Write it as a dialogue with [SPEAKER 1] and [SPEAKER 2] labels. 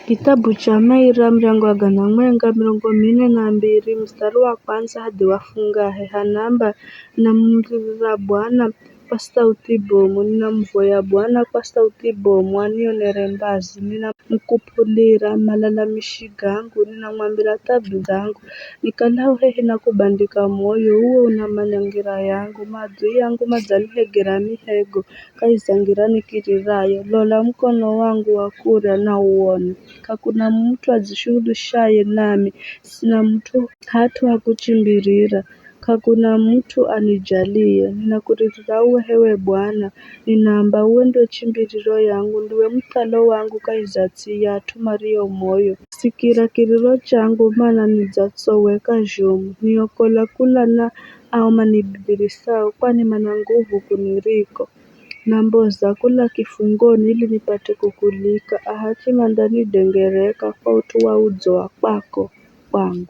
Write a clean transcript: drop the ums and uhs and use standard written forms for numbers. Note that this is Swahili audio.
[SPEAKER 1] Kitabu cha Maira mrango wa gana mwenga 42 mstari wa kwanza hadi wafungahe hanamba namririra Bwana kwa sauti bomu, ninamvoya Bwana kwa sauti bomu, anionere mbazi, ninamkupulira malalamishi gangu, ninamwambira tabu zangu, nikalau hehi na kubandika moyo, uwe unamanyangira yangu, maadui yangu mazalihegera mihego, kaizangira nikirirayo, lola mkono wangu wa kuria na uone, kakuna mtu azishuhudishaye nami, sina mtu hatu hakuchimbirira, kakuna mtu anijalie, ninakuririra uwe hewe Bwana, ninaamba uwe ndo chimbiriro yangu, ndiwe mtalo wangu kaizati ya tumario moyo. Sikira kiriro changu mana nizatsoweka zhomu, niokola kula na au manibirisao, kwani mana nguvu kuniriko. Namboza kula kifungoni ili nipate kukulika, ahachima ndani dengereka kwa utu wa uzo wa kwako, kwangu.